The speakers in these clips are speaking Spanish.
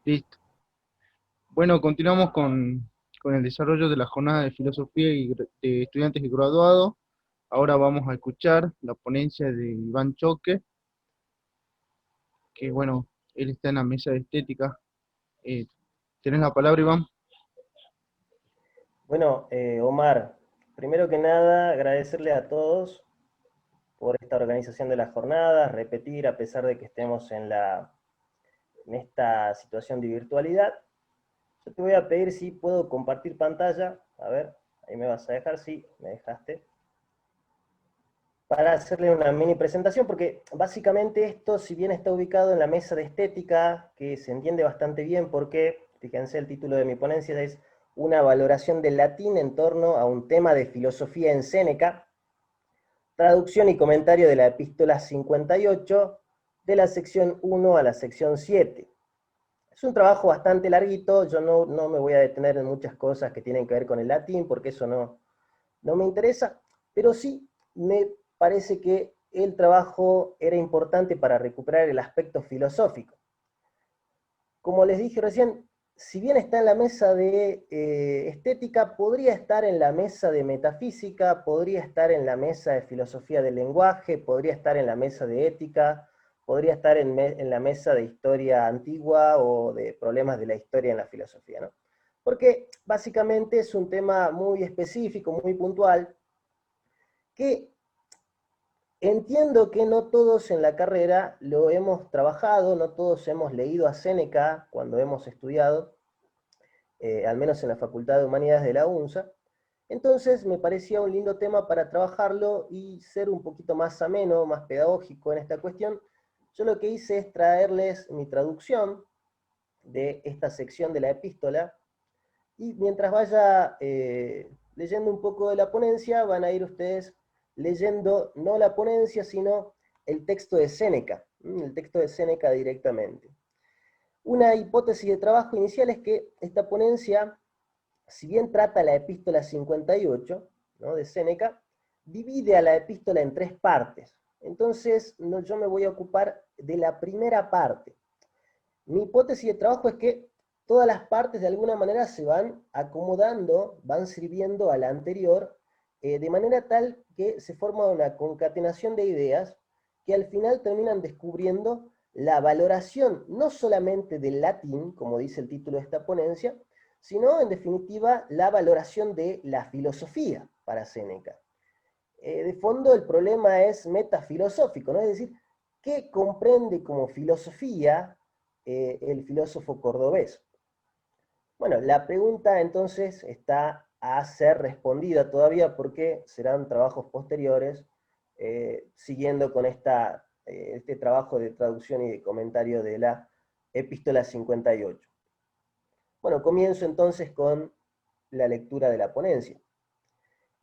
Listo. Bueno, continuamos con el desarrollo de la jornada de filosofía de estudiantes y graduados. Ahora vamos a escuchar la ponencia de Iván Choque, que bueno, él está en la mesa de estética. Eh, ¿Tenés la palabra, Iván? Bueno, Omar, primero que nada, agradecerle a todos por esta organización de las jornadas, repetir a pesar de que estemos en esta situación de virtualidad. Yo te voy a pedir si puedo compartir pantalla. A ver, ahí me vas a dejar, sí, me dejaste. Para hacerle una mini presentación, porque básicamente esto, si bien está ubicado en la mesa de estética, que se entiende bastante bien porque, fíjense, el título de mi ponencia es una valoración del latín en torno a un tema de filosofía en Séneca, traducción y comentario de la epístola 58, de la sección 1 a la sección 7. Es un trabajo bastante larguito, yo no me voy a detener en muchas cosas que tienen que ver con el latín, porque eso no me interesa, pero sí me parece que el trabajo era importante para recuperar el aspecto filosófico. Como les dije recién, si bien está en la mesa de estética, podría estar en la mesa de metafísica, podría estar en la mesa de filosofía del lenguaje, podría estar en la mesa de ética, podría estar en la mesa de historia antigua o de problemas de la historia en la filosofía, ¿no? Porque básicamente es un tema muy específico, muy puntual, que entiendo que no todos en la carrera lo hemos trabajado, no todos hemos leído a Séneca cuando hemos estudiado, al menos en la Facultad de Humanidades de la UNSA. Entonces me parecía un lindo tema para trabajarlo y ser un poquito más ameno, más pedagógico en esta cuestión. Yo lo que hice es traerles mi traducción de esta sección de la epístola y mientras vaya leyendo un poco de la ponencia, van a ir ustedes leyendo no la ponencia, sino el texto de Séneca, el texto de Séneca directamente. Una hipótesis de trabajo inicial es que esta ponencia, si bien trata la epístola 58, ¿no?, de Séneca, divide a la epístola en tres partes. Entonces, yo me voy a ocupar de la primera parte. Mi hipótesis de trabajo es que todas las partes de alguna manera se van acomodando, van sirviendo a la anterior, de manera tal que se forma una concatenación de ideas que al final terminan descubriendo la valoración no solamente del latín, como dice el título de esta ponencia, sino en definitiva la valoración de la filosofía para Séneca. De fondo el problema es metafilosófico, ¿no? Es decir, ¿qué comprende como filosofía el filósofo cordobés? Bueno, la pregunta entonces está a ser respondida todavía porque serán trabajos posteriores, siguiendo con este trabajo de traducción y de comentario de la epístola 58. Bueno, comienzo entonces con la lectura de la ponencia.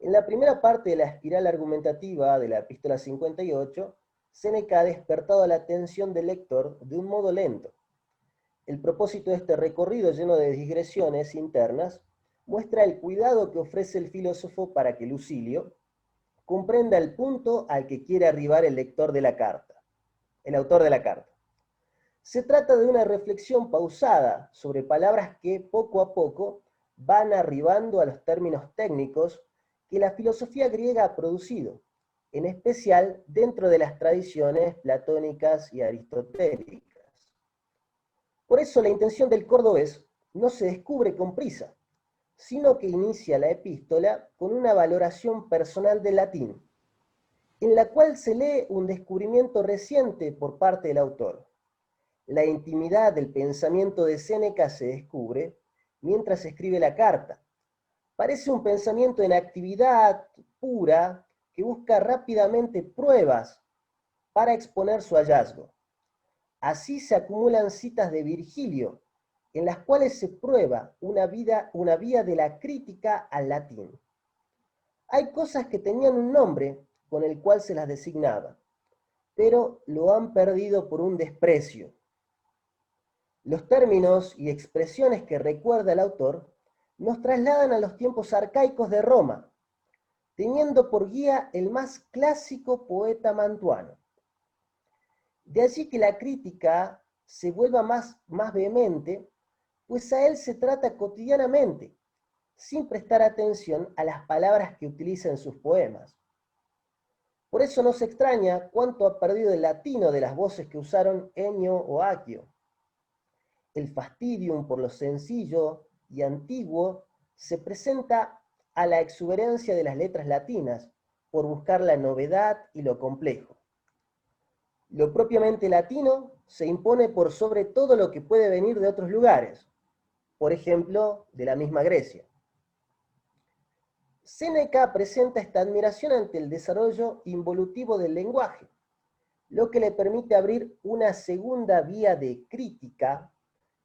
En la primera parte de la espiral argumentativa de la epístola 58, Séneca ha despertado la atención del lector de un modo lento. El propósito de este recorrido lleno de digresiones internas muestra el cuidado que ofrece el filósofo para que Lucilio comprenda el punto al que quiere arribar el lector de la carta, el autor de la carta. Se trata de una reflexión pausada sobre palabras que poco a poco van arribando a los términos técnicos que la filosofía griega ha producido, en especial dentro de las tradiciones platónicas y aristotélicas. Por eso la intención del cordobés no se descubre con prisa, sino que inicia la epístola con una valoración personal del latín, en la cual se lee un descubrimiento reciente por parte del autor. La intimidad del pensamiento de Séneca se descubre mientras escribe la carta. Parece un pensamiento en actividad pura que busca rápidamente pruebas para exponer su hallazgo. Así se acumulan citas de Virgilio, en las cuales se prueba una vía de la crítica al latín. Hay cosas que tenían un nombre con el cual se las designaba, pero lo han perdido por un desprecio. Los términos y expresiones que recuerda el autor nos trasladan a los tiempos arcaicos de Roma, teniendo por guía el más clásico poeta mantuano. De allí que la crítica se vuelva más vehemente pues a él se trata cotidianamente, sin prestar atención a las palabras que utiliza en sus poemas. Por eso no se extraña cuánto ha perdido el latino de las voces que usaron Ennio o Accio. El fastidium por lo sencillo y antiguo se presenta a la exuberancia de las letras latinas, por buscar la novedad y lo complejo. Lo propiamente latino se impone por sobre todo lo que puede venir de otros lugares, por ejemplo, de la misma Grecia. Séneca presenta esta admiración ante el desarrollo involutivo del lenguaje, lo que le permite abrir una segunda vía de crítica,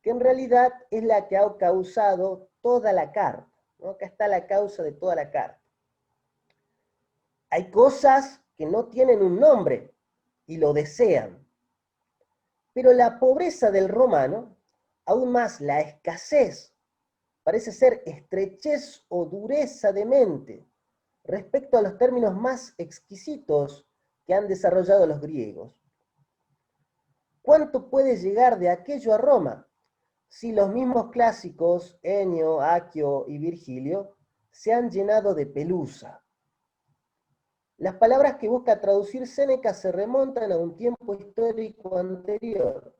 que en realidad es la que ha causado toda la carta, ¿no? Acá está la causa de toda la carta. Hay cosas que no tienen un nombre y lo desean, pero la pobreza del romano, aún más la escasez, parece ser estrechez o dureza de mente respecto a los términos más exquisitos que han desarrollado los griegos. ¿Cuánto puede llegar de aquello a Roma si los mismos clásicos, Ennio, Accio y Virgilio, se han llenado de pelusa? Las palabras que busca traducir Séneca se remontan a un tiempo histórico anterior,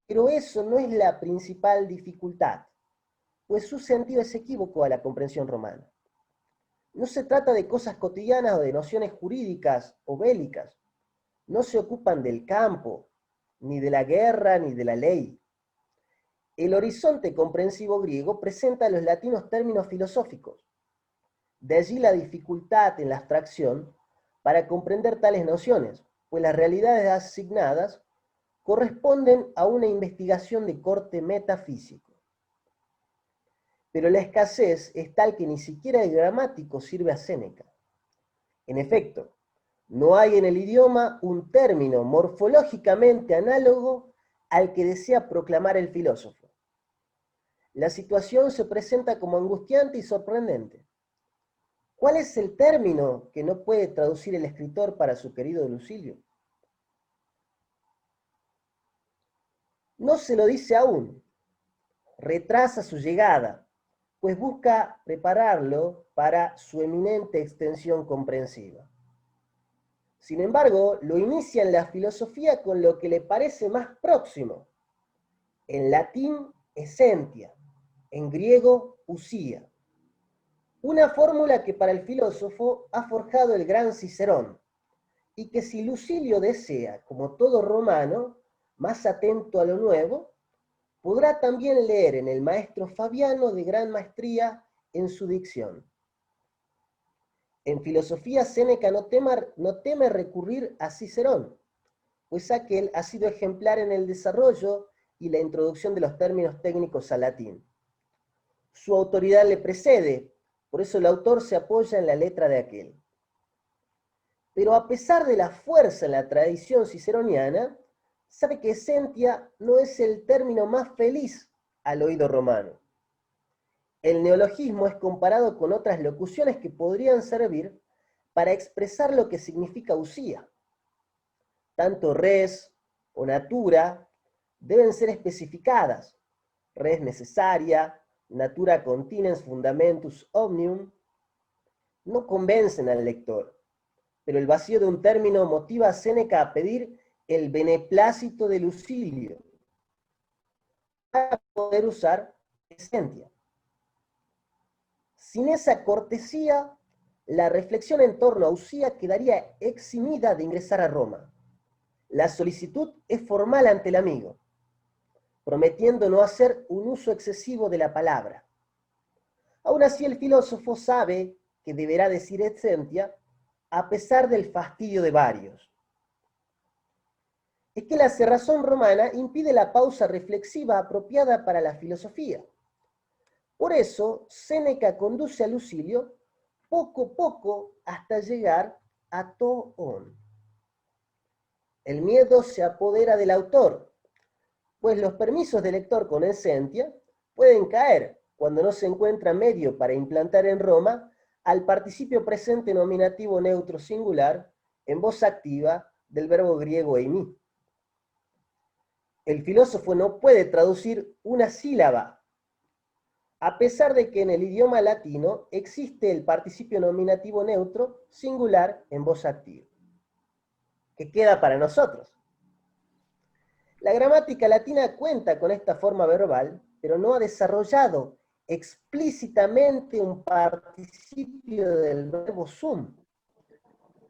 pero eso no es la principal dificultad, pues su sentido es equívoco a la comprensión romana. No se trata de cosas cotidianas o de nociones jurídicas o bélicas. No se ocupan del campo, ni de la guerra, ni de la ley. El horizonte comprensivo griego presenta a los latinos términos filosóficos. De allí la dificultad en la abstracción para comprender tales nociones, pues las realidades asignadas corresponden a una investigación de corte metafísico. Pero la escasez es tal que ni siquiera el gramático sirve a Séneca. En efecto, no hay en el idioma un término morfológicamente análogo al que desea proclamar el filósofo. La situación se presenta como angustiante y sorprendente. ¿Cuál es el término que no puede traducir el escritor para su querido Lucilio? No se lo dice aún, retrasa su llegada, pues busca prepararlo para su eminente extensión comprensiva. Sin embargo, lo inicia en la filosofía con lo que le parece más próximo. En latín, essentia, en griego, usía. Una fórmula que para el filósofo ha forjado el gran Cicerón, y que si Lucilio desea, como todo romano, más atento a lo nuevo, podrá también leer en el maestro Fabiano de gran maestría en su dicción. En filosofía, Séneca no teme recurrir a Cicerón, pues aquel ha sido ejemplar en el desarrollo y la introducción de los términos técnicos al latín. Su autoridad le precede, por eso el autor se apoya en la letra de aquel. Pero a pesar de la fuerza en la tradición ciceroniana, sabe que essentia no es el término más feliz al oído romano. El neologismo es comparado con otras locuciones que podrían servir para expresar lo que significa usía. Tanto res o natura deben ser especificadas. Res necesaria, natura continens fundamentus omnium, no convencen al lector, pero el vacío de un término motiva a Séneca a pedir el beneplácito de Lucilio para poder usar essentia. Sin esa cortesía, la reflexión en torno a usía quedaría eximida de ingresar a Roma. La solicitud es formal ante el amigo, prometiendo no hacer un uso excesivo de la palabra. Aún así, el filósofo sabe que deberá decir essentia a pesar del fastidio de varios. Es que la cerrazón romana impide la pausa reflexiva apropiada para la filosofía. Por eso, Séneca conduce a Lucilio poco a poco hasta llegar a Toón. El miedo se apodera del autor, pues los permisos de lector con essentia pueden caer cuando no se encuentra medio para implantar en Roma al participio presente nominativo neutro singular en voz activa del verbo griego eimi. El filósofo no puede traducir una sílaba, a pesar de que en el idioma latino existe el participio nominativo neutro singular en voz activa, que queda para nosotros. La gramática latina cuenta con esta forma verbal, pero no ha desarrollado explícitamente un participio del verbo sum,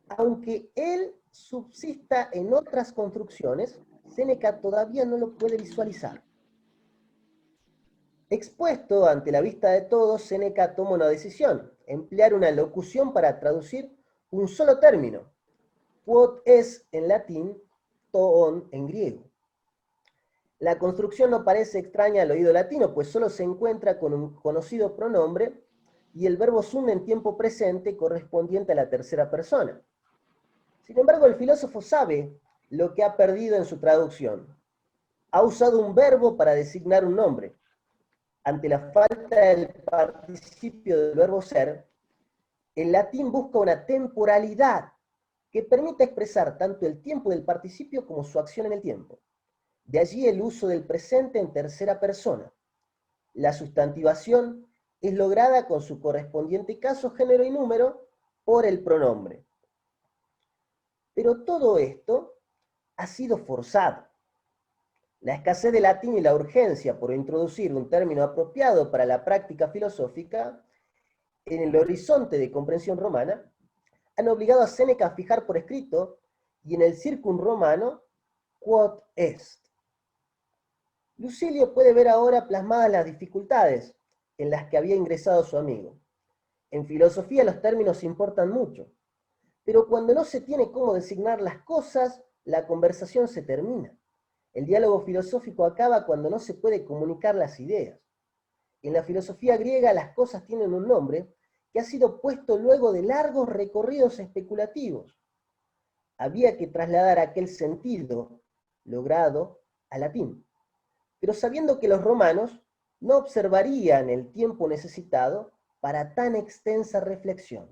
aunque él subsista en otras construcciones. Séneca todavía no lo puede visualizar. Expuesto ante la vista de todos, Séneca toma una decisión: emplear una locución para traducir un solo término, quod est en latín, toon en griego. La construcción no parece extraña al oído latino, pues solo se encuentra con un conocido pronombre y el verbo sum en tiempo presente correspondiente a la tercera persona. Sin embargo, el filósofo sabe lo que ha perdido en su traducción. Ha usado un verbo para designar un nombre. Ante la falta del participio del verbo ser, el latín busca una temporalidad que permita expresar tanto el tiempo del participio como su acción en el tiempo. De allí el uso del presente en tercera persona. La sustantivación es lograda con su correspondiente caso, género y número por el pronombre. Pero todo esto ha sido forzado. La escasez de latín y la urgencia por introducir un término apropiado para la práctica filosófica en el horizonte de comprensión romana han obligado a Séneca a fijar por escrito y en el Circum Romano quod est. Lucilio puede ver ahora plasmadas las dificultades en las que había ingresado su amigo. En filosofía los términos importan mucho, pero cuando no se tiene cómo designar las cosas, la conversación se termina. El diálogo filosófico acaba cuando no se puede comunicar las ideas. En la filosofía griega las cosas tienen un nombre que ha sido puesto luego de largos recorridos especulativos. Había que trasladar aquel sentido logrado al latín, pero sabiendo que los romanos no observarían el tiempo necesitado para tan extensa reflexión.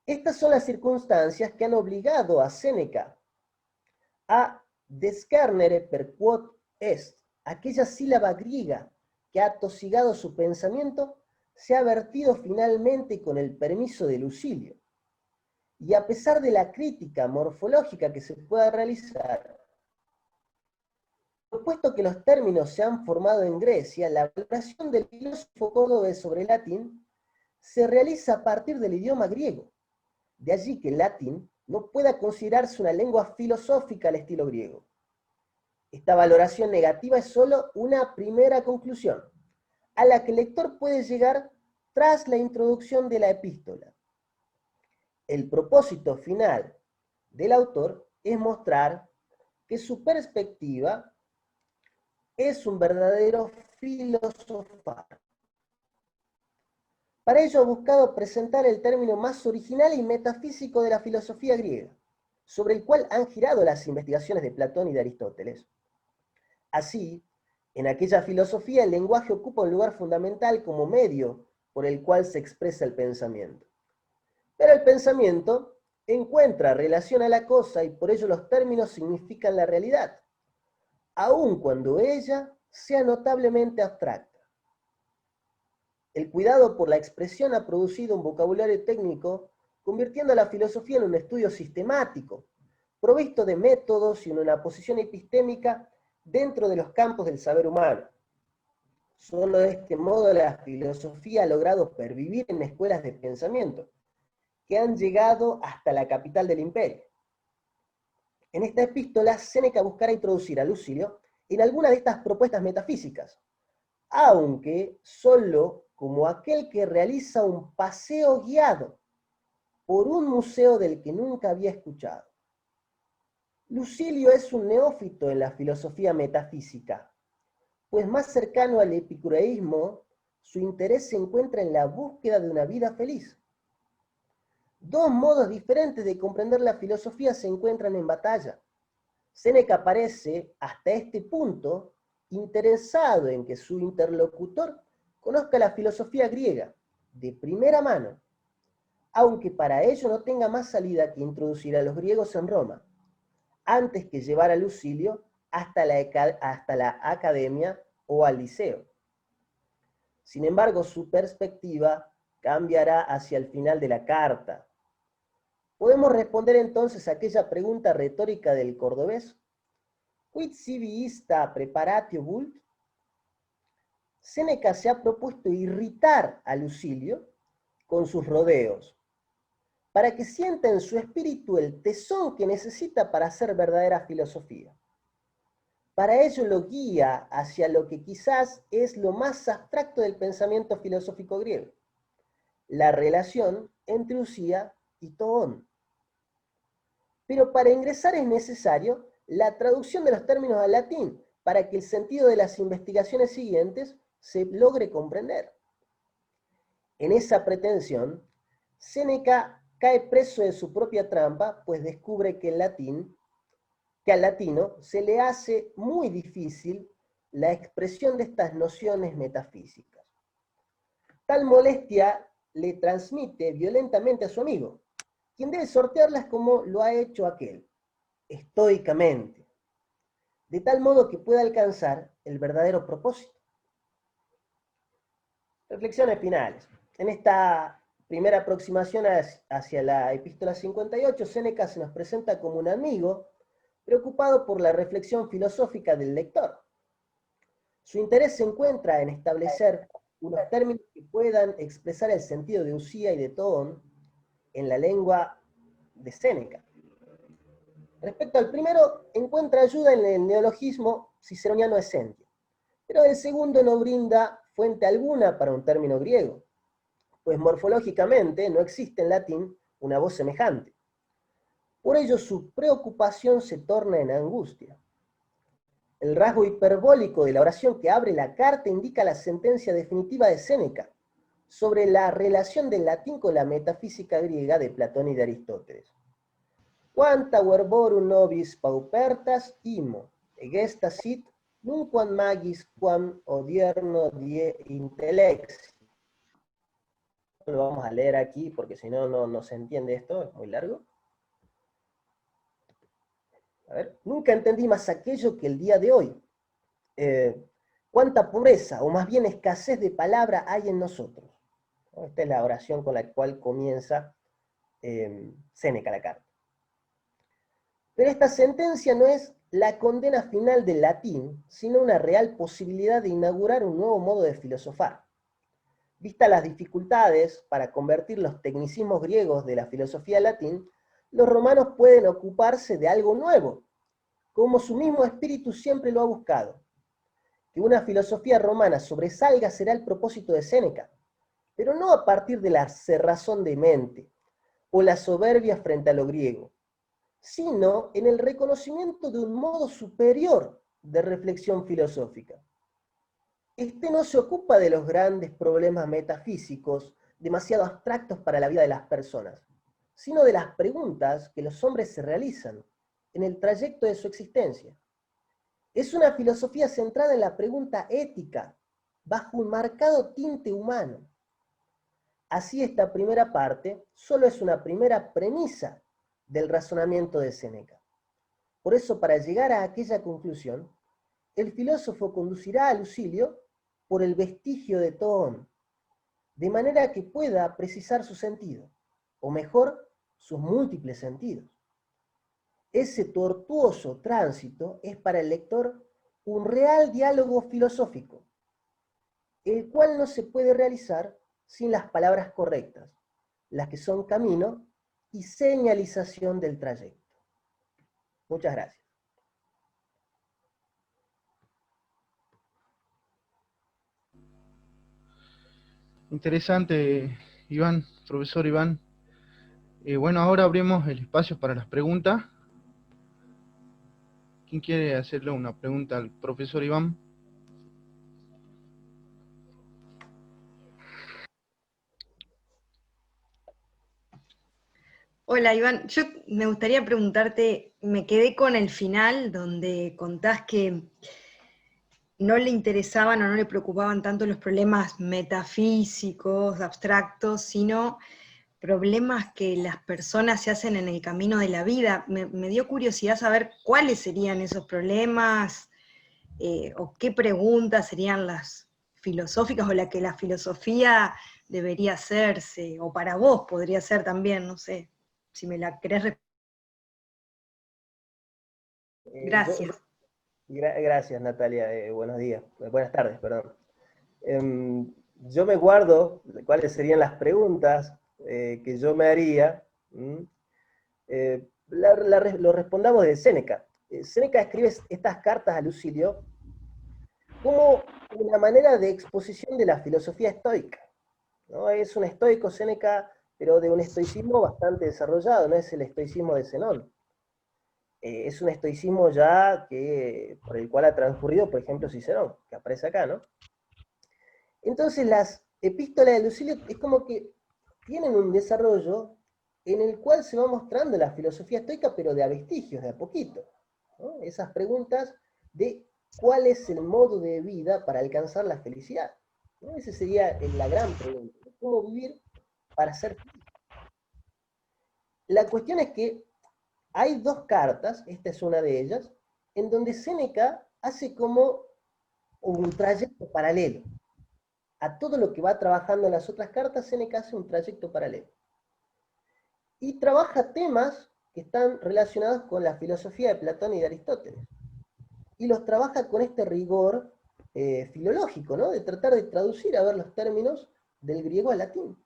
Estas son las circunstancias que han obligado a Séneca a descernere per quod est, aquella sílaba griega que ha atosigado su pensamiento, se ha vertido finalmente con el permiso de Lucilio. Y a pesar de la crítica morfológica que se pueda realizar, puesto que los términos se han formado en Grecia, la valoración del filósofo cordobés sobre el latín se realiza a partir del idioma griego. De allí que el latín no pueda considerarse una lengua filosófica al estilo griego. Esta valoración negativa es solo una primera conclusión, a la que el lector puede llegar tras la introducción de la epístola. El propósito final del autor es mostrar que su perspectiva es un verdadero filosofar. Para ello ha buscado presentar el término más original y metafísico de la filosofía griega, sobre el cual han girado las investigaciones de Platón y de Aristóteles. Así, en aquella filosofía el lenguaje ocupa un lugar fundamental como medio por el cual se expresa el pensamiento. Pero el pensamiento encuentra relación a la cosa y por ello los términos significan la realidad, aun cuando ella sea notablemente abstracta. El cuidado por la expresión ha producido un vocabulario técnico, convirtiendo a la filosofía en un estudio sistemático, provisto de métodos y en una posición epistémica dentro de los campos del saber humano. Solo de este modo la filosofía ha logrado pervivir en escuelas de pensamiento, que han llegado hasta la capital del imperio. En esta epístola, Séneca buscará introducir a Lucilio en alguna de estas propuestas metafísicas, aunque solo como aquel que realiza un paseo guiado por un museo del que nunca había escuchado. Lucilio es un neófito en la filosofía metafísica, pues más cercano al epicureísmo, su interés se encuentra en la búsqueda de una vida feliz. Dos modos diferentes de comprender la filosofía se encuentran en batalla. Séneca parece, hasta este punto, interesado en que su interlocutor conozca la filosofía griega de primera mano, aunque para ello no tenga más salida que introducir a los griegos en Roma, antes que llevar a Lucilio hasta la academia o al liceo. Sin embargo, su perspectiva cambiará hacia el final de la carta. Podemos responder entonces a aquella pregunta retórica del cordobés: ¿Quid sibi ista preparatio vult? Séneca se ha propuesto irritar a Lucilio con sus rodeos, para que sienta en su espíritu el tesón que necesita para hacer verdadera filosofía. Para ello lo guía hacia lo que quizás es lo más abstracto del pensamiento filosófico griego: la relación entre Usía y Toón. Pero para ingresar es necesario la traducción de los términos al latín, para que el sentido de las investigaciones siguientes se logre comprender. En esa pretensión, Séneca cae preso de su propia trampa, pues descubre que al latino se le hace muy difícil la expresión de estas nociones metafísicas. Tal molestia le transmite violentamente a su amigo, quien debe sortearlas como lo ha hecho aquel, estoicamente, de tal modo que pueda alcanzar el verdadero propósito. Reflexiones finales. En esta primera aproximación hacia la epístola 58, Séneca se nos presenta como un amigo preocupado por la reflexión filosófica del lector. Su interés se encuentra en establecer unos términos que puedan expresar el sentido de Usía y de Toón en la lengua de Séneca. Respecto al primero, encuentra ayuda en el neologismo ciceroniano esentio, pero el segundo no brinda fuente alguna para un término griego, pues morfológicamente no existe en latín una voz semejante. Por ello su preocupación se torna en angustia. El rasgo hiperbólico de la oración que abre la carta indica la sentencia definitiva de Séneca sobre la relación del latín con la metafísica griega de Platón y de Aristóteles. Quanta verborum nobis paupertas imo, egesta sit, nunquam magis quam odierno die intellexi. Lo vamos a leer aquí porque si no, no se entiende esto, es muy largo. A ver, nunca entendí más aquello que el día de hoy. Cuánta pobreza, o más bien escasez de palabra hay en nosotros. Esta es la oración con la cual comienza Séneca la carta. Pero esta sentencia no es la condena final del latín, sino una real posibilidad de inaugurar un nuevo modo de filosofar. Vistas las dificultades para convertir los tecnicismos griegos de la filosofía al latín, los romanos pueden ocuparse de algo nuevo, como su mismo espíritu siempre lo ha buscado. Que una filosofía romana sobresalga será el propósito de Séneca, pero no a partir de la cerrazón de mente o la soberbia frente a lo griego, sino en el reconocimiento de un modo superior de reflexión filosófica. Este no se ocupa de los grandes problemas metafísicos demasiado abstractos para la vida de las personas, sino de las preguntas que los hombres se realizan en el trayecto de su existencia. Es una filosofía centrada en la pregunta ética, bajo un marcado tinte humano. Así, esta primera parte solo es una primera premisa del razonamiento de Séneca. Por eso, para llegar a aquella conclusión, el filósofo conducirá a Lucilio por el vestigio de Toón, de manera que pueda precisar su sentido, o mejor, sus múltiples sentidos. Ese tortuoso tránsito es para el lector un real diálogo filosófico, el cual no se puede realizar sin las palabras correctas, las que son camino y señalización del trayecto. Muchas gracias. Interesante, Iván, profesor Iván. Bueno, ahora abrimos el espacio para las preguntas. ¿Quién quiere hacerle una pregunta al profesor Iván? Hola Iván, yo me gustaría preguntarte, me quedé con el final donde contás que no le interesaban o no le preocupaban tanto los problemas metafísicos, abstractos, sino problemas que las personas se hacen en el camino de la vida. Me dio curiosidad saber cuáles serían esos problemas, o qué preguntas serían las filosóficas, o la que la filosofía debería hacerse, o para vos podría ser también, no sé, si me la querés responder. Gracias. Gracias, Natalia. Buenos días. Buenas tardes, perdón. Yo me guardo cuáles serían las preguntas que yo me haría. Lo respondamos de Séneca. Séneca escribe estas cartas a Lucilio como una manera de exposición de la filosofía estoica, ¿no? Es un estoico Séneca, pero de un estoicismo bastante desarrollado, no es el estoicismo de Zenón. Es un estoicismo ya por el cual ha transcurrido, por ejemplo, Cicerón, que aparece acá, ¿no? Entonces las epístolas de Lucilio es como que tienen un desarrollo en el cual se va mostrando la filosofía estoica, pero de a vestigios, de a poquito, ¿no? Esas preguntas de cuál es el modo de vida para alcanzar la felicidad, ¿no? Esa sería la gran pregunta, ¿no? ¿Cómo vivir para ser feliz? La cuestión es que hay dos cartas, esta es una de ellas, en donde Séneca hace como un trayecto paralelo. A todo lo que va trabajando en las otras cartas, Séneca hace un trayecto paralelo. Y trabaja temas que están relacionados con la filosofía de Platón y de Aristóteles. Y los trabaja con este rigor filológico, ¿no? De tratar de traducir a ver los términos del griego al latín.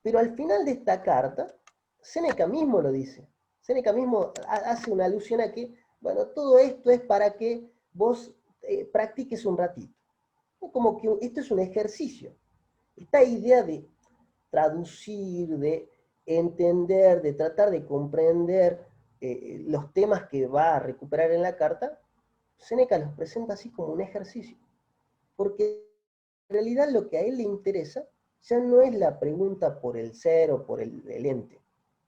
Pero al final de esta carta, Séneca mismo lo dice. Séneca mismo hace una alusión a que, bueno, todo esto es para que vos practiques un ratito. Como que esto es un ejercicio. Esta idea de traducir, de entender, de tratar de comprender los temas que va a recuperar en la carta, Séneca los presenta así como un ejercicio. Porque en realidad lo que a él le interesa ya no es la pregunta por el ser o por el ente.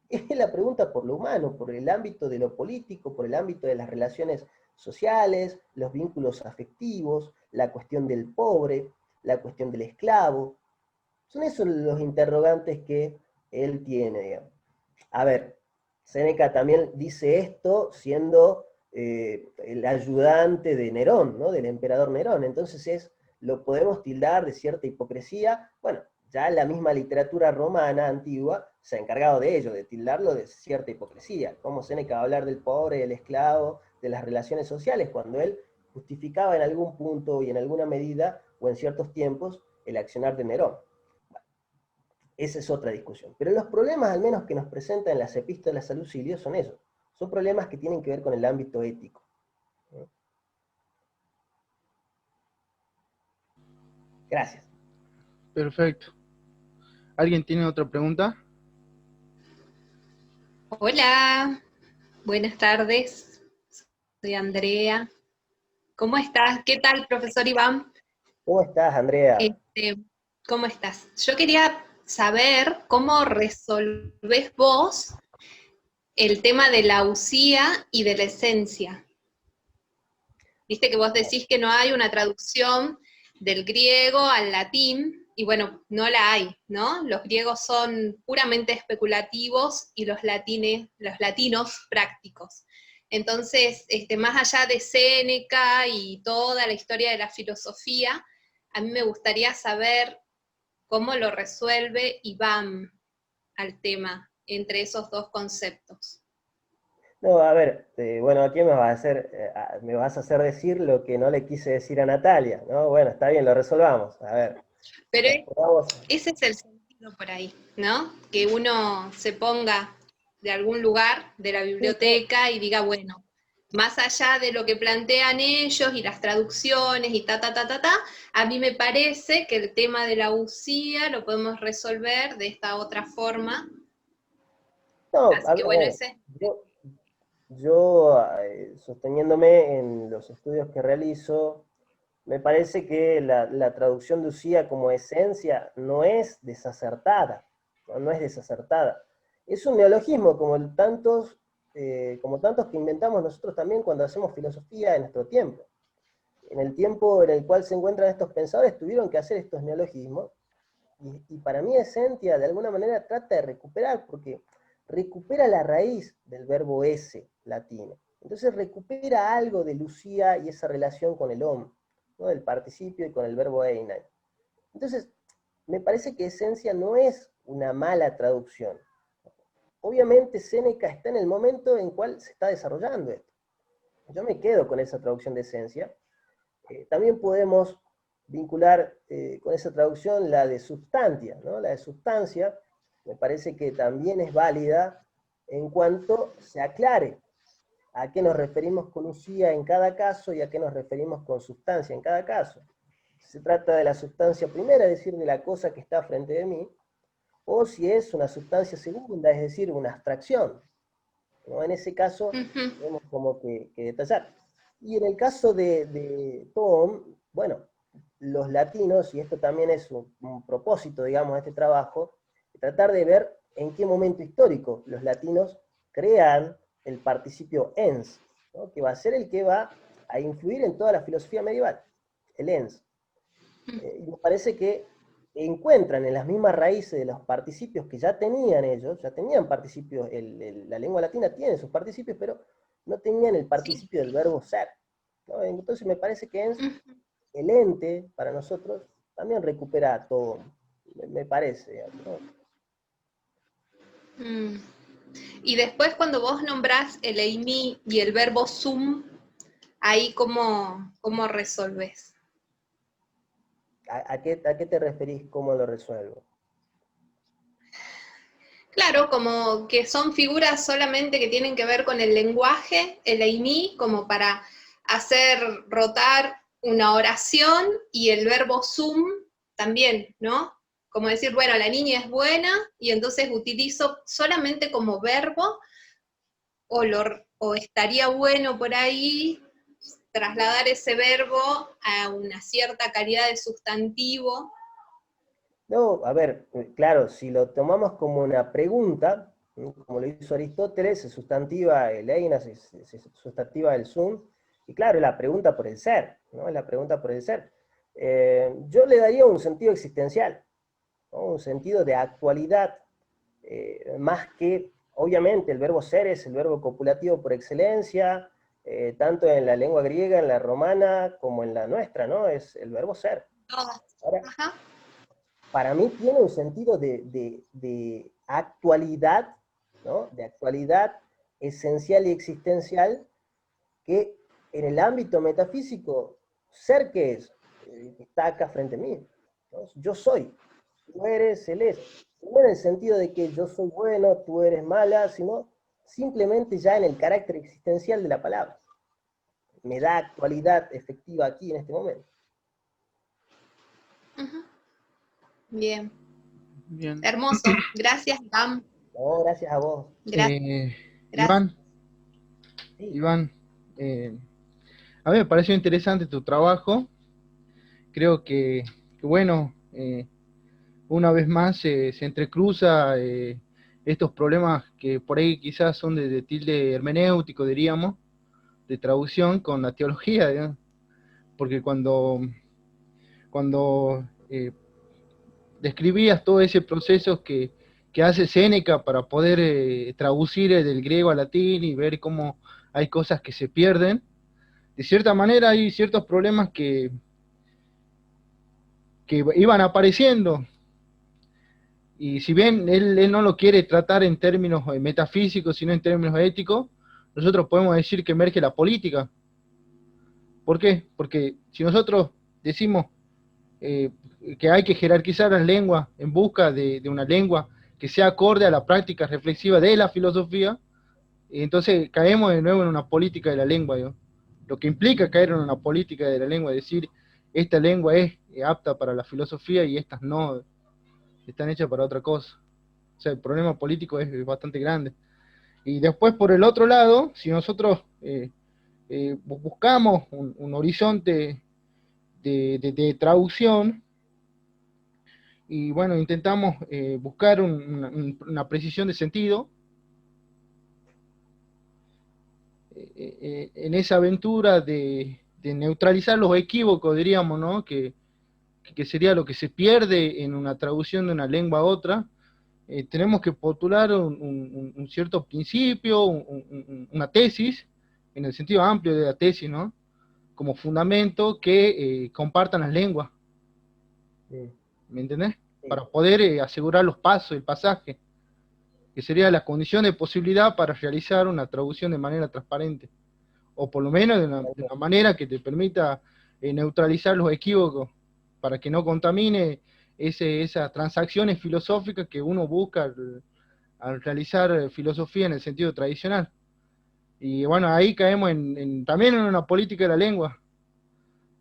Es la pregunta por lo humano, por el ámbito de lo político, por el ámbito de las relaciones sociales, los vínculos afectivos, la cuestión del pobre, la cuestión del esclavo. Son esos los interrogantes que él tiene, digamos. A ver, Séneca también dice esto siendo el ayudante de Nerón, ¿no? Del emperador Nerón. Entonces lo podemos tildar de cierta hipocresía. Bueno, ya la misma literatura romana antigua se ha encargado de ello, de tildarlo de cierta hipocresía. Como Séneca va a hablar del pobre, del esclavo, de las relaciones sociales, cuando él justificaba en algún punto y en alguna medida, o en ciertos tiempos, el accionar de Nerón. Esa es otra discusión. Pero los problemas, al menos que nos presentan las epístolas a Lucilio, son esos. Son problemas que tienen que ver con el ámbito ético. Gracias. Perfecto. ¿Alguien tiene otra pregunta? Hola, buenas tardes. Soy Andrea. ¿Cómo estás? ¿Qué tal, profesor Iván? ¿Cómo estás, Andrea? ¿Cómo estás? Yo quería saber cómo resolvés vos el tema de la usía y de la esencia. Viste que vos decís que no hay una traducción del griego al latín, y bueno, no la hay, ¿no? Los griegos son puramente especulativos y los latinos prácticos. Entonces, más allá de Séneca y toda la historia de la filosofía, a mí me gustaría saber cómo lo resuelve Iván al tema entre esos dos conceptos. No, a ver, bueno, aquí me vas a hacer decir lo que no le quise decir a Natalia, ¿no? Bueno, está bien, lo resolvamos. A ver. Pero ese es el sentido por ahí, ¿no? Que uno se ponga de algún lugar de la biblioteca y diga, bueno, más allá de lo que plantean ellos y las traducciones y a mí me parece que el tema de la usía lo podemos resolver de esta otra forma. No, Así que bueno, ese. Yo sosteniéndome en los estudios que realizo, me parece que la traducción de usía como esencia no es desacertada, no es desacertada. Es un neologismo como tantos que inventamos nosotros también cuando hacemos filosofía en nuestro tiempo. En el tiempo en el cual se encuentran estos pensadores tuvieron que hacer estos neologismos Y para mí esencia de alguna manera trata de recuperar, porque recupera la raíz del verbo esse latino. Entonces recupera algo de Lucía y esa relación con el om, ¿no? El participio y con el verbo einai. Entonces, me parece que esencia no es una mala traducción. Obviamente Séneca está en el momento en cual se está desarrollando esto. Yo me quedo con esa traducción de esencia. También podemos vincular con esa traducción la de substantia, ¿no? La de sustancia me parece que también es válida en cuanto se aclare a qué nos referimos con usía en cada caso y a qué nos referimos con sustancia en cada caso. Se trata de la sustancia primera, es decir, de la cosa que está frente de mí, o si es una sustancia segunda, es decir, una abstracción, ¿no? En ese caso, tenemos como que detallar. Y en el caso de Tom, bueno, los latinos, y esto también es un propósito, digamos, de este trabajo, tratar de ver en qué momento histórico los latinos crean el participio ens, ¿no? Que va a ser el que va a influir en toda la filosofía medieval, el ens. Y me parece que encuentran en las mismas raíces de los participios que ya tenían ellos, ya tenían participios, la lengua latina tiene sus participios, pero no tenían el Sí. participio del verbo ser, ¿no? Entonces me parece que ens, el ente, para nosotros, también recupera todo, me parece, ¿no? Mm. Y después cuando vos nombrás el eimi y el verbo sum, ahí cómo resolves. ¿A qué te referís? ¿Cómo lo resuelvo? Claro, como que son figuras solamente que tienen que ver con el lenguaje, el eimi, como para hacer rotar una oración, y el verbo sum también, ¿no? Como decir, bueno, la niña es buena, y entonces utilizo solamente como verbo, o estaría bueno por ahí trasladar ese verbo a una cierta calidad de sustantivo. No, a ver, claro, si lo tomamos como una pregunta, ¿no? Como lo hizo Aristóteles, se sustantiva el einas, se sustantiva el sum, y claro, es la pregunta por el ser, ¿no? Es la pregunta por el ser. Yo le daría un sentido existencial, ¿no? Un sentido de actualidad, más que, obviamente, el verbo ser es el verbo copulativo por excelencia, tanto en la lengua griega, en la romana, como en la nuestra, ¿no? Es el verbo ser. Todas. Ahora, Ajá. para mí tiene un sentido de actualidad, ¿no? De actualidad esencial y existencial, que en el ámbito metafísico, ser que es, que está acá frente a mí, ¿no? Yo soy, tú eres, él es. No en el sentido de que yo soy bueno, tú eres mala, sino simplemente ya en el carácter existencial de la palabra. Me da actualidad efectiva aquí en este momento. Ujú. Bien. Bien. Hermoso. Gracias, Pam. No, gracias a vos. Gracias. Gracias. Iván, Sí. Iván, a mí me pareció interesante tu trabajo. Creo que bueno, una vez más se entrecruza estos problemas que por ahí quizás son de tilde hermenéutico, diríamos, de traducción con la teología, digamos. Porque cuando describías todo ese proceso que hace Séneca para poder traducir del griego al latín y ver cómo hay cosas que se pierden, de cierta manera hay ciertos problemas que iban apareciendo. Y si bien él no lo quiere tratar en términos metafísicos, sino en términos éticos, nosotros podemos decir que emerge la política. ¿Por qué? Porque si nosotros decimos eh, que hay que jerarquizar las lenguas en busca de una lengua que sea acorde a la práctica reflexiva de la filosofía, entonces caemos de nuevo en una política de la lengua, ¿no? Lo que implica caer en una política de la lengua, es decir, esta lengua es apta para la filosofía y estas no, están hechas para otra cosa. O sea, el problema político es bastante grande. Y después, por el otro lado, si nosotros buscamos un horizonte de traducción, y bueno, intentamos buscar una precisión de sentido en esa aventura de neutralizar los equívocos, diríamos, ¿no? Que que sería lo que se pierde en una traducción de una lengua a otra, tenemos que postular un cierto principio, una tesis, en el sentido amplio de la tesis, ¿no? Como fundamento que compartan las lenguas. ¿Me entendés? Sí. Para poder asegurar los pasos, el pasaje, que sería la condición de posibilidad para realizar una traducción de manera transparente, o por lo menos de una manera que te permita neutralizar los equívocos, para que no contamine esas transacciones filosóficas que uno busca al realizar filosofía en el sentido tradicional. Y bueno, ahí caemos también en una política de la lengua.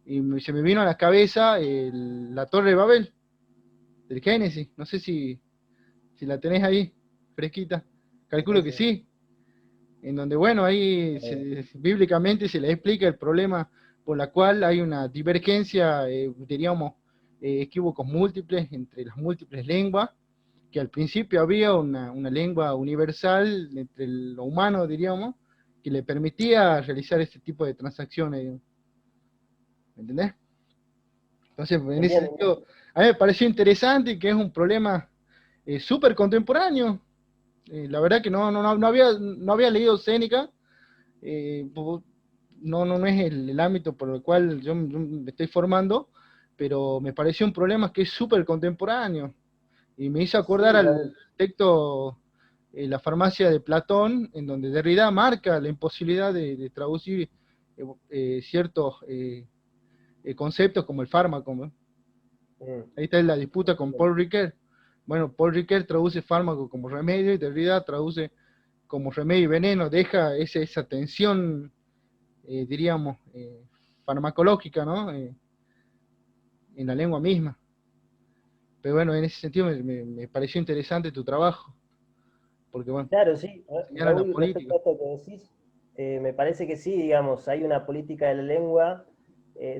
Y se me vino a la cabeza la Torre de Babel, del Génesis. No sé si la tenés ahí, fresquita. Calculo que sí. En donde, bueno, ahí bíblicamente se le explica el problema por la cual hay una divergencia, diríamos, equívocos múltiples entre las múltiples lenguas, que al principio había una lengua universal entre lo humano, diríamos, que le permitía realizar este tipo de transacciones, digamos. ¿Me entendés? Entonces, en ese sentido, a mí me pareció interesante y que es un problema súper contemporáneo. La verdad que no había leído Séneca, no es el ámbito por el cual yo me estoy formando, pero me pareció un problema que es súper contemporáneo. Y me hizo acordar al texto La farmacia de Platón, en donde Derrida marca la imposibilidad de traducir ciertos conceptos como el fármaco, ¿no? Ahí está la disputa con Paul Ricoeur. Bueno, Paul Ricoeur traduce fármaco como remedio y Derrida traduce como remedio y veneno, deja esa tensión, diríamos, farmacológica, ¿no? En la lengua misma. Pero bueno, en ese sentido me pareció interesante tu trabajo, porque bueno, Claro, sí, Raúl, respecto a esto que decís, me parece que sí, digamos, hay una política de la lengua.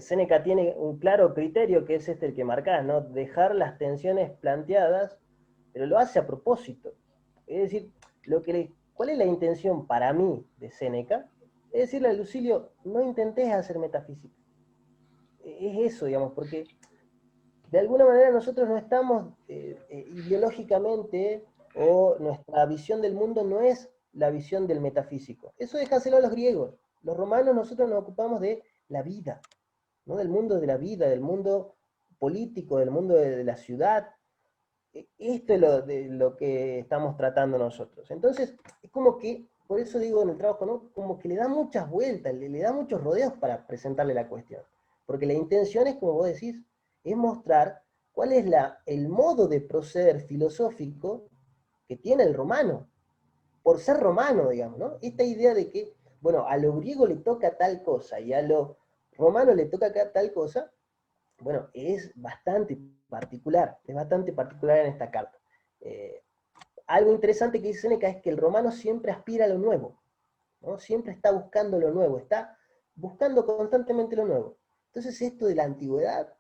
Séneca tiene un claro criterio que es el que marcás, ¿no? Dejar las tensiones planteadas, pero lo hace a propósito. Es decir, ¿cuál es la intención para mí de Séneca? Es decirle a Lucilio, no intentes hacer metafísica. Es eso, digamos, porque de alguna manera nosotros no estamos ideológicamente, o nuestra visión del mundo no es la visión del metafísico. Eso déjaselo a los griegos. Los romanos nosotros nos ocupamos de la vida, ¿no? Del mundo de la vida, del mundo político, del mundo de la ciudad. Esto es lo que estamos tratando nosotros. Entonces, es como que, por eso digo en el trabajo, ¿no? Como que le da muchas vueltas, le da muchos rodeos para presentarle la cuestión. Porque la intención es, como vos decís, es mostrar cuál es el modo de proceder filosófico que tiene el romano, por ser romano, digamos, ¿no? Esta idea de que, bueno, a lo griego le toca tal cosa y a lo romano le toca tal cosa, bueno, es bastante particular en esta carta. Algo interesante que dice Séneca es que el romano siempre aspira a lo nuevo, ¿no? Siempre está buscando lo nuevo, está buscando constantemente lo nuevo. Entonces esto de la antigüedad,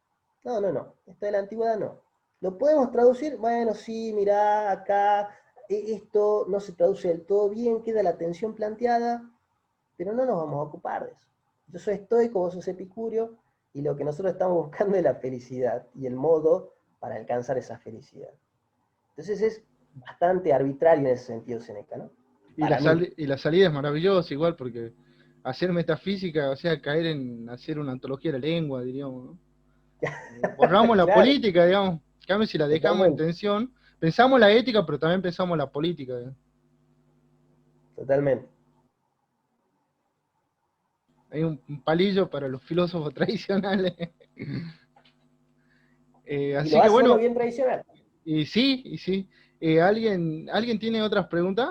no, esto de la antigüedad no. ¿Lo podemos traducir? Bueno, sí, mirá, acá, esto no se traduce del todo bien, queda la tensión planteada, pero no nos vamos a ocupar de eso. Yo soy estoico, vos sos epicúreo, y lo que nosotros estamos buscando es la felicidad, y el modo para alcanzar esa felicidad. Entonces es bastante arbitrario en ese sentido, Séneca, ¿no? Y la salida es maravillosa igual, porque hacer metafísica, o sea, caer en hacer una antología de la lengua, diríamos, ¿no? Borramos la Claro. política, digamos. En cambio, si la dejamos en tensión, pensamos la ética, pero también pensamos la política, digamos. Totalmente. Hay un palillo para los filósofos tradicionales. Así lo que bueno, bien tradicional. Y sí. ¿Alguien tiene otras preguntas?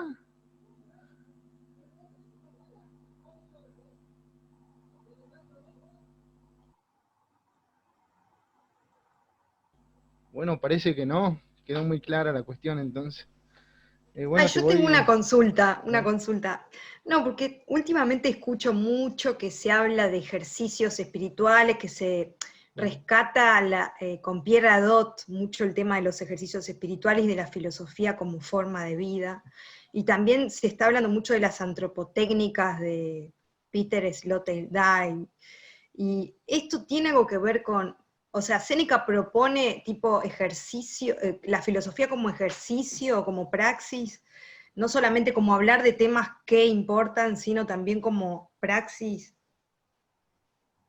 Bueno, parece que no. Quedó muy clara la cuestión entonces. Bueno, yo tengo una consulta. No, porque últimamente escucho mucho que se habla de ejercicios espirituales, que se rescata con Pierre Hadot mucho el tema de los ejercicios espirituales y de la filosofía como forma de vida. Y también se está hablando mucho de las antropotécnicas de Peter Sloterdijk. Y esto tiene algo que ver con O sea, Séneca propone tipo ejercicio, la filosofía como ejercicio, como praxis, no solamente como hablar de temas que importan, sino también como praxis.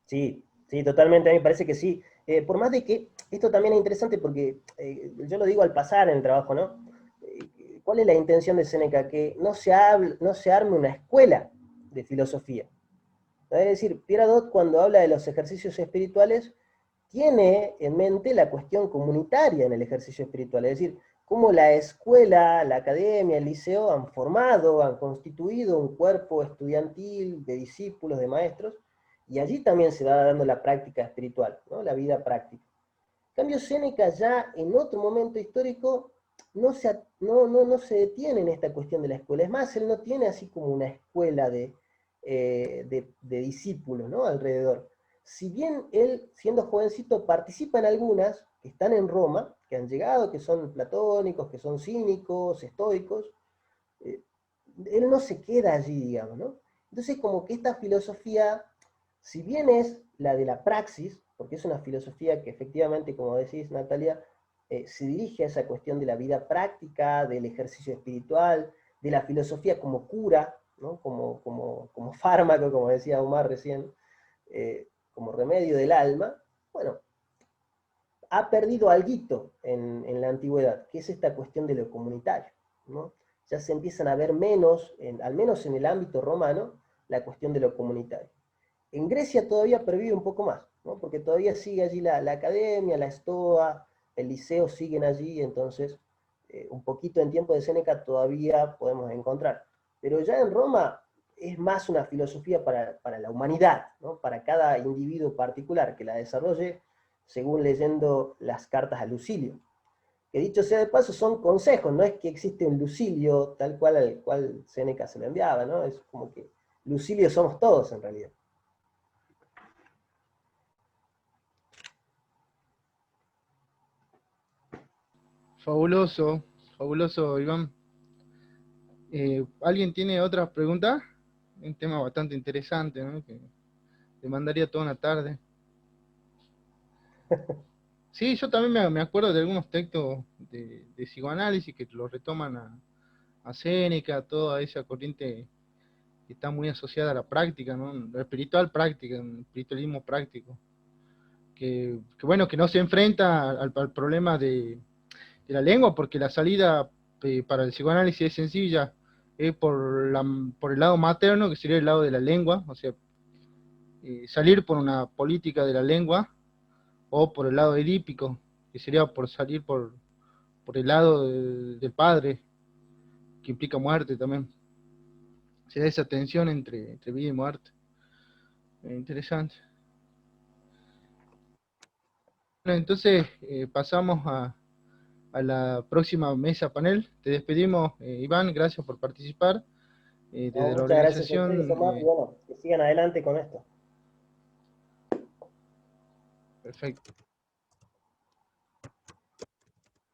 Sí, sí, totalmente, a mí me parece que sí. Por más de que esto también es interesante porque yo lo digo al pasar en el trabajo, ¿no? ¿Cuál es la intención de Séneca? Que no se arme una escuela de filosofía. Es decir, Pierre Hadot cuando habla de los ejercicios espirituales tiene en mente la cuestión comunitaria en el ejercicio espiritual, es decir, cómo la escuela, la academia, el liceo han formado, han constituido un cuerpo estudiantil de discípulos, de maestros, y allí también se va dando la práctica espiritual, ¿no? La vida práctica. En cambio, Séneca ya en otro momento histórico no se detiene en esta cuestión de la escuela. Es más, él no tiene así como una escuela de discípulos, ¿no? Alrededor. Si bien él, siendo jovencito, participa en algunas que están en Roma, que han llegado, que son platónicos, que son cínicos, estoicos, eh, él no se queda allí, digamos, ¿no? Entonces, como que esta filosofía, si bien es la de la praxis, porque es una filosofía que efectivamente, como decís, Natalia, se dirige a esa cuestión de la vida práctica, del ejercicio espiritual, de la filosofía como cura, ¿no? Como fármaco, como decía Omar recién, como remedio del alma, bueno, ha perdido alguito en la antigüedad, que es esta cuestión de lo comunitario, ¿no? Ya se empiezan a ver menos, al menos en el ámbito romano, la cuestión de lo comunitario. En Grecia todavía pervive un poco más, ¿no? Porque todavía sigue allí la academia, la estoa, el liceo siguen allí, entonces un poquito en tiempo de Séneca todavía podemos encontrar. Pero ya en Roma es más una filosofía para la humanidad, ¿no? Para cada individuo particular que la desarrolle según leyendo las cartas a Lucilio. Que dicho sea de paso, son consejos, no es que existe un Lucilio tal cual al cual Séneca se lo enviaba, ¿no? Es como que Lucilio somos todos en realidad. Fabuloso, fabuloso, Iván. ¿Alguien tiene otras preguntas? Un tema bastante interesante, ¿no? Que demandaría toda una tarde. Sí, yo también me acuerdo de algunos textos de psicoanálisis que lo retoman a Séneca, toda esa corriente que está muy asociada a la práctica, ¿no? La espiritual práctica, el espiritualismo práctico. Que bueno, que no se enfrenta al problema de la lengua, porque la salida para el psicoanálisis es sencilla, es por el lado materno, que sería el lado de la lengua, o sea, salir por una política de la lengua, o por el lado edípico, que sería por salir por el lado del padre, que implica muerte también. Se da esa tensión entre vida y muerte. Interesante. Bueno, entonces pasamos a la próxima mesa panel. Te despedimos, Iván, gracias por participar. No, Desde la muchas gracias a ustedes, organización, Omar, y bueno, que sigan adelante con esto. perfecto.